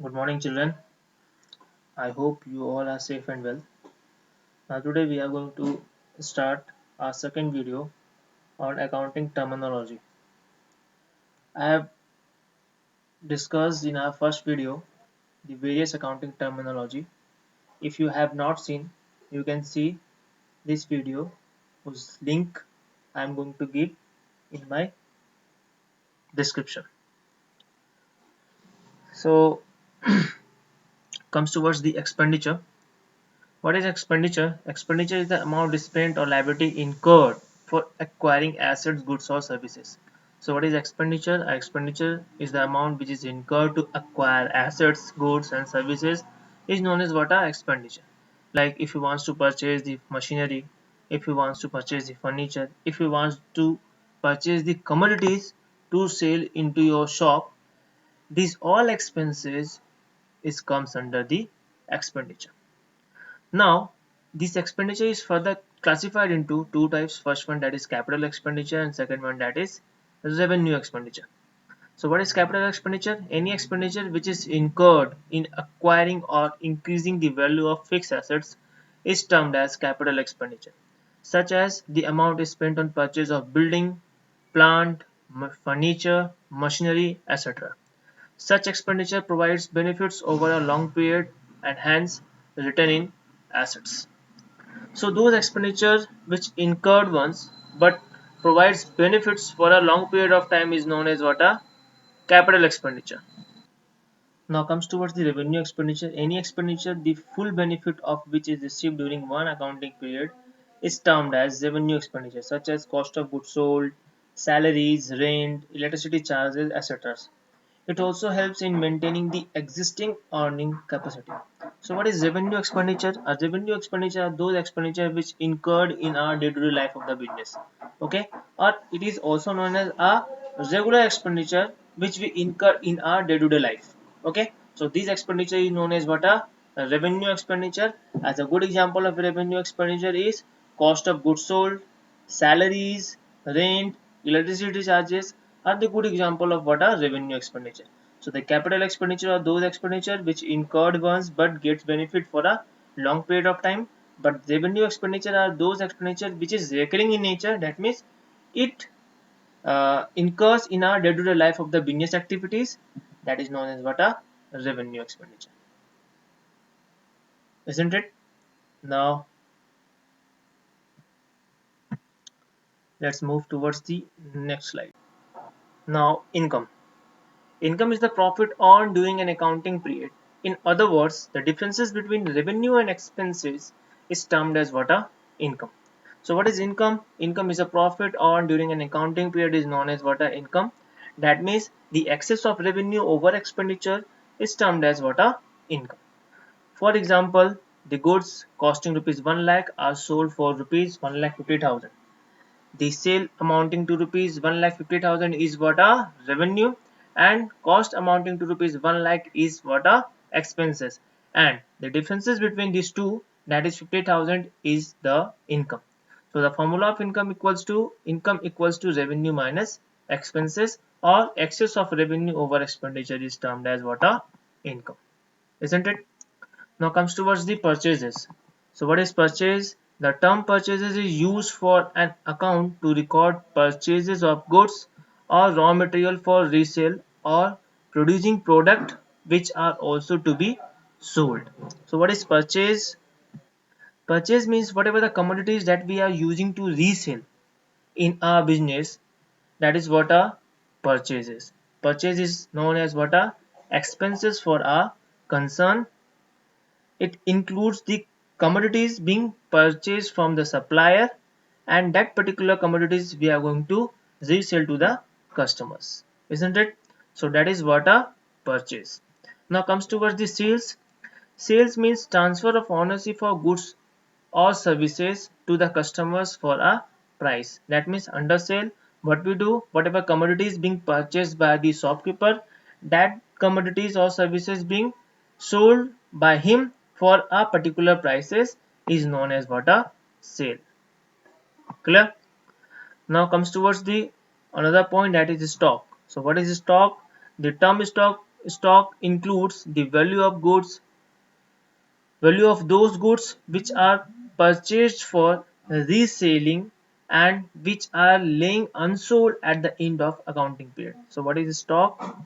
Good morning, children. I hope you all are safe and well. Now, today we are going to start our second video on accounting terminology. I have discussed in our first video the various accounting terminology. If you have not seen, you can see this video whose link I am going to give in my description. So, comes towards the expenditure. What is expenditure? Expenditure is the amount spent or liability incurred for acquiring assets, goods, or services. So, what is expenditure? Expenditure is the amount which is incurred to acquire assets, goods, and services. Is known as what are expenditure. Like if you want to purchase the machinery, if you want to purchase the furniture, if you want to purchase the commodities to sell into your shop, these all expenses is comes under the expenditure. Now, this expenditure is further classified into two types. First one that is capital expenditure and second one that is revenue expenditure. So what is capital expenditure? Any expenditure which is incurred in acquiring or increasing the value of fixed assets is termed as capital expenditure, such as the amount is spent on purchase of building, plant, furniture, machinery, etc. Such expenditure provides benefits over a long period and hence return in assets. So those expenditures which incurred once but provides benefits for a long period of time is known as what a capital expenditure. Now comes towards the revenue expenditure. Any expenditure the full benefit of which is received during one accounting period is termed as revenue expenditure, such as cost of goods sold, salaries, rent, electricity charges, etc. It also helps in maintaining the existing earning capacity. So what is revenue expenditure? A revenue expenditure are those expenditure which incurred in our day-to-day life of the business. Okay, or it is also known as a regular expenditure which we incur in our day-to-day life. Okay, so this expenditure is known as what a revenue expenditure. As a good example of revenue expenditure is cost of goods sold, salaries, rent, electricity charges are the good example of what are revenue expenditure. So the capital expenditure are those expenditure which incurred once but gets benefit for a long period of time. But revenue expenditure are those expenditure which is recurring in nature. That means it incurs in our day-to-day life of the business activities. That is known as what a revenue expenditure, isn't it? Now let's move towards the next slide. Now income. Income is the profit earned during an accounting period. In other words, the differences between revenue and expenses is termed as what a income. So what is income? Income is a profit earned during an accounting period is known as what a income. That means the excess of revenue over expenditure is termed as what a income. For example, the goods costing rupees 1 lakh are sold for rupees 1,50,000. The sale amounting to rupees 1,50,000 is what a revenue, and cost amounting to rupees 1 lakh is what a expenses, and the differences between these two, that is 50,000, is the income. So the formula of income equals to revenue minus expenses, or excess of revenue over expenditure is termed as what a income, isn't it? Now comes towards the purchases. So what is purchase? The term purchases is used for an account to record purchases of goods or raw material for resale or producing product which are also to be sold. So what is purchase? Purchase means whatever the commodities that we are using to resell in our business, that is what a purchase is. Purchase is known as what a expenses for our concern. It includes the commodities being purchased from the supplier, and that particular commodities we are going to resell to the customers, isn't it? So that is what a purchase. Now comes towards the sales. Sales means transfer of ownership of goods or services to the customers for a price. That means under sale, what we do, whatever commodities being purchased by the shopkeeper, that commodities or services being sold by him for a particular prices is known as what a sale. Clear? Now comes towards the another point, that is stock. So what is stock? The term stock stock includes the value of those goods which are purchased for reselling and which are laying unsold at the end of accounting period. So what is stock?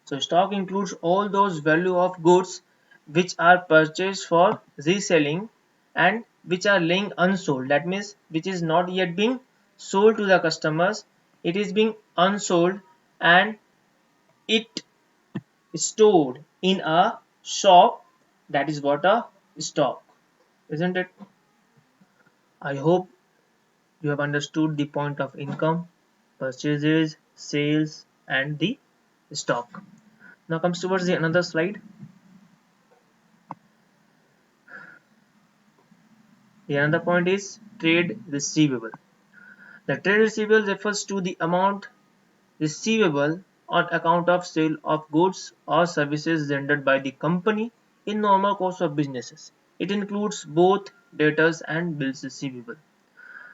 So stock includes all those value of goods which are purchased for reselling and which are laying unsold. That means which is not yet being sold to the customers. It is being unsold and it is stored in a shop. That is what a stock, isn't it? I hope you have understood the point of income, purchases, sales, and the stock. Now comes towards the another slide. The another point is trade receivable. The trade receivable refers to the amount receivable on account of sale of goods or services rendered by the company in normal course of businesses. It includes both debtors and bills receivable.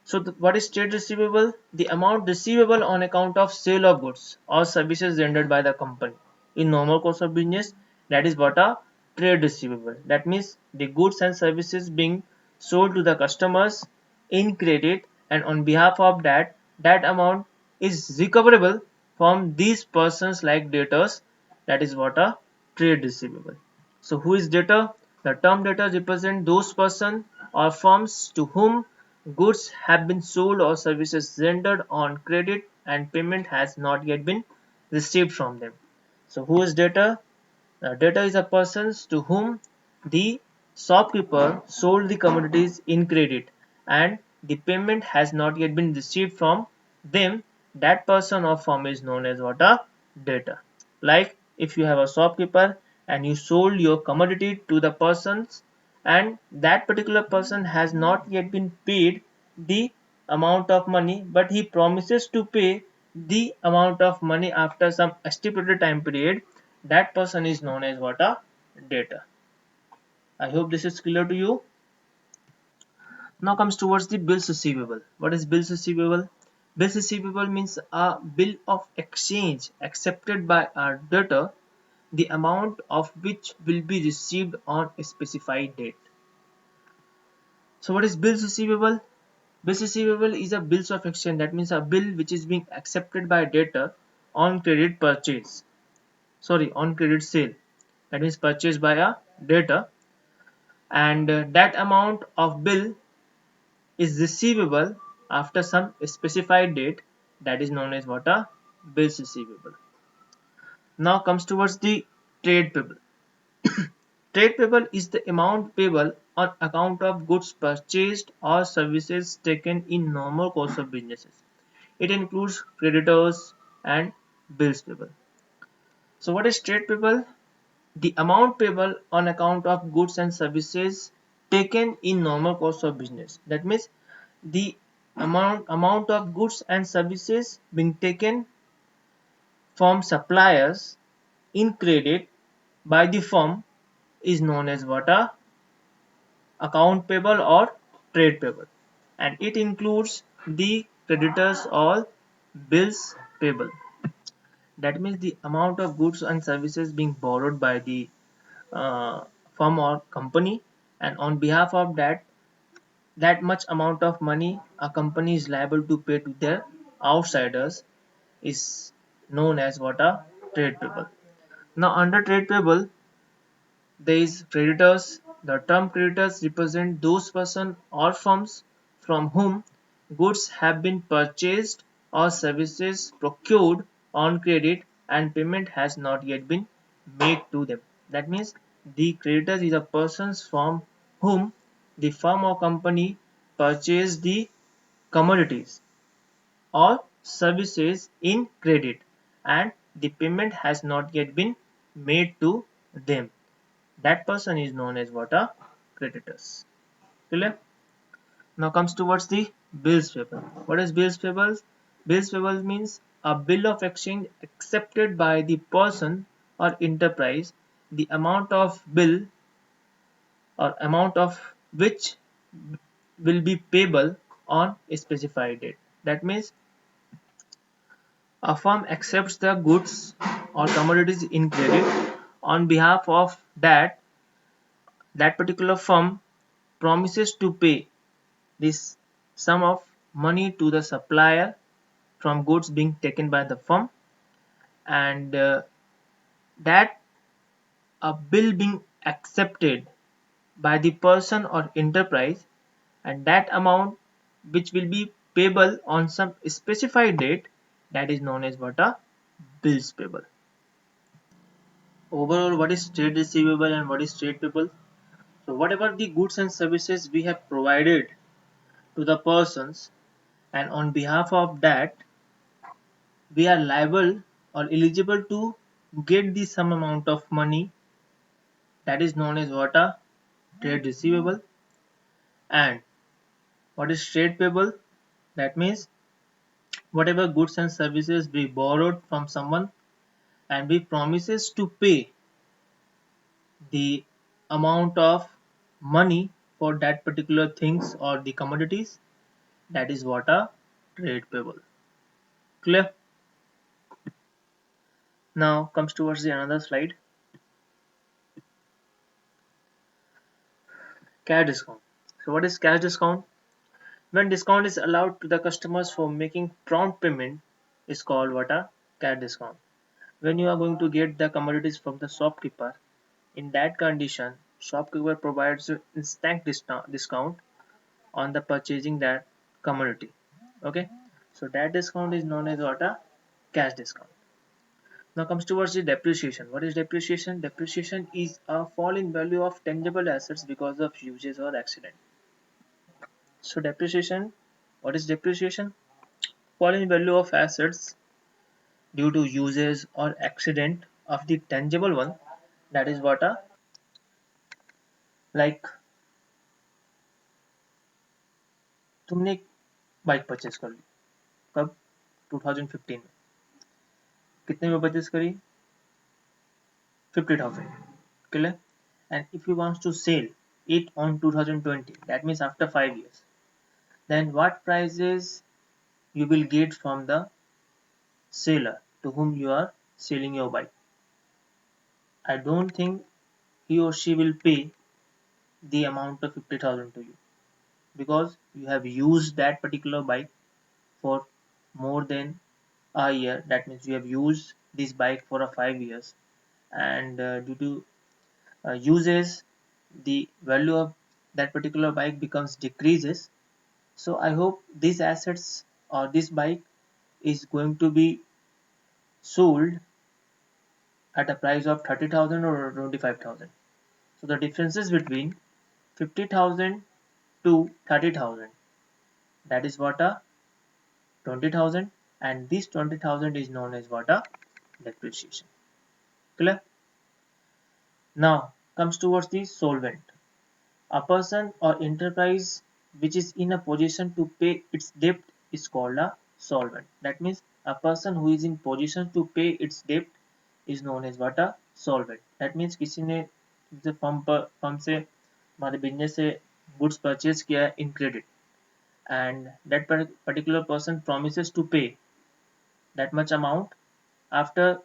So what is trade receivable? The amount receivable on account of sale of goods or services rendered by the company in normal course of business. That is what a trade receivable. That means the goods and services being sold to the customers in credit, and on behalf of that amount is recoverable from these persons like debtors. That is what a trade receivable. So who is debtor? The term debtor represents those persons or firms to whom goods have been sold or services rendered on credit and payment has not yet been received from them. So who is debtor? The debtor is a person to whom the shopkeeper sold the commodities in credit and the payment has not yet been received from them. That person or firm is known as what a debtor. Like if you have a shopkeeper and you sold your commodity to the persons and that particular person has not yet been paid the amount of money, but he promises to pay the amount of money after some stipulated time period, that person is known as what a debtor. I hope this is clear to you. Now comes towards the bills receivable. What is bills receivable? Bills receivable means a bill of exchange accepted by a debtor, the amount of which will be received on a specified date. So what is bills receivable? Bills receivable is a bills of exchange. That means a bill which is being accepted by a debtor on credit purchase. Sorry, on credit sale. That means purchased by a debtor, and that amount of bill is receivable after some specified date. That is known as what a bills receivable. Now comes towards the trade payable. Trade payable is the amount payable on account of goods purchased or services taken in normal course of businesses. It includes creditors and bills payable. So what is trade payable? The amount payable on account of goods and services taken in normal course of business. That means the amount of goods and services being taken from suppliers in credit by the firm is known as what a account payable or trade payable, and it includes the creditors or bills payable. That means the amount of goods and services being borrowed by the firm or company, and on behalf of that much amount of money a company is liable to pay to their outsiders is known as what a trade payable. Now under trade payable there is creditors. The term creditors represent those persons or firms from whom goods have been purchased or services procured on credit and payment has not yet been made to them. That means the creditor is a person from whom the firm or company purchased the commodities or services in credit and the payment has not yet been made to them. That person is known as what a creditors. Clear? Now comes towards the bills payable. What is bills payable? Bills payable means a bill of exchange accepted by the person or enterprise, the amount of bill or amount of which will be payable on a specified date. That means a firm accepts the goods or commodities in credit. On behalf of that particular firm promises to pay this sum of money to the supplier from goods being taken by the firm, and that a bill being accepted by the person or enterprise, and that amount which will be payable on some specified date, that is known as what a bills payable. Overall, what is trade receivable and what is trade payable? So whatever the goods and services we have provided to the persons, and on behalf of that we are liable or eligible to get the some amount of money, that is known as what a trade receivable. And what is trade payable? That means whatever goods and services we borrowed from someone and we promises to pay the amount of money for that particular things or the commodities, that is what a trade payable. Clear? Now comes towards the another slide. Cash discount. So what is cash discount? When discount is allowed to the customers for making prompt payment is called what a cash discount. When you are going to get the commodities from the shopkeeper, in that condition shopkeeper provides you instant discount on the purchasing that commodity. Okay, so that discount is known as what a cash discount. Now comes towards the depreciation. What is depreciation? Depreciation is a fall in value of tangible assets because of usage or accident. So depreciation, what is depreciation? Fall in value of assets due to usage or accident of the tangible one, that is what a, like तुमने एक bike purchase कर ली, कब? 2015 में। कितने में purchase करी? 50,000. Clear? And if you want to sell it on 2020, that means after 5 years, then what prices you will get from the seller to whom you are selling your bike? I don't think he or she will pay the amount of 50,000 to you, because you have used that particular bike for more than a year. That means you have used this bike for a 5 years, and due to uses, the value of that particular bike becomes decreases. So I hope these assets or this bike is going to be sold at a price of 30,000 or 25,000. So the differences between 50,000 to 30,000, that is what a 20,000, and this 20,000 is known as what a depreciation. Clear? Now comes towards the solvent. A person or enterprise which is in a position to pay its debt is called a solvent. That means a person who is in position to pay its debt is known as what a solvent. That means किसी ने जैसे firm से हमारे business से goods purchase किया in credit, and that particular person promises to pay that much amount after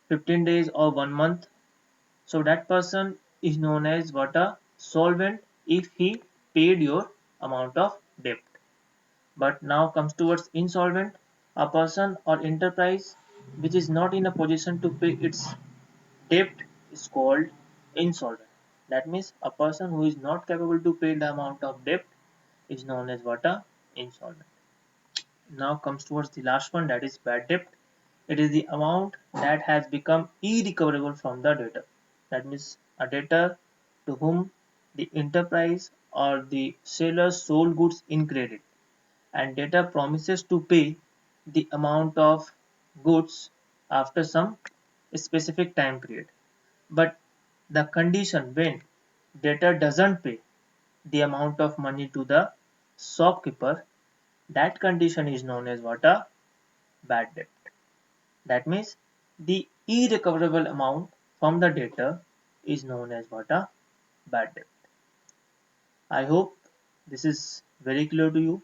15 days or 1 month. So that person is known as what a solvent if he paid your amount of debt. But now comes towards insolvent, a person or enterprise which is not in a position to pay its debt is called insolvent. That means a person who is not capable to pay the amount of debt is known as what a insolvent. Now comes towards the last one, that is bad debt. It is the amount that has become irrecoverable from the debtor. That means a debtor to whom the enterprise or the seller sold goods in credit, and debtor promises to pay the amount of goods after some specific time period. But the condition when debtor doesn't pay the amount of money to the shopkeeper, that condition is known as what a bad debt. That means the irrecoverable amount from the debtor is known as what a bad debt. I hope this is very clear to you,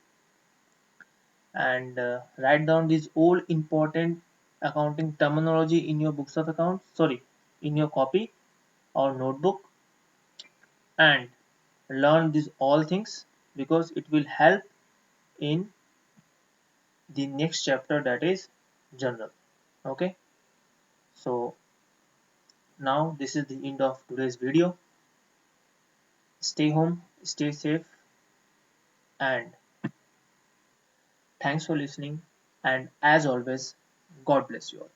and write down these all important accounting terminology in your books of accounts, sorry, in your copy or notebook, and learn these all things because it will help in the next chapter, that is general. Okay, so now this is the end of today's video. Stay home, stay safe, and thanks for listening, and as always, God bless you all.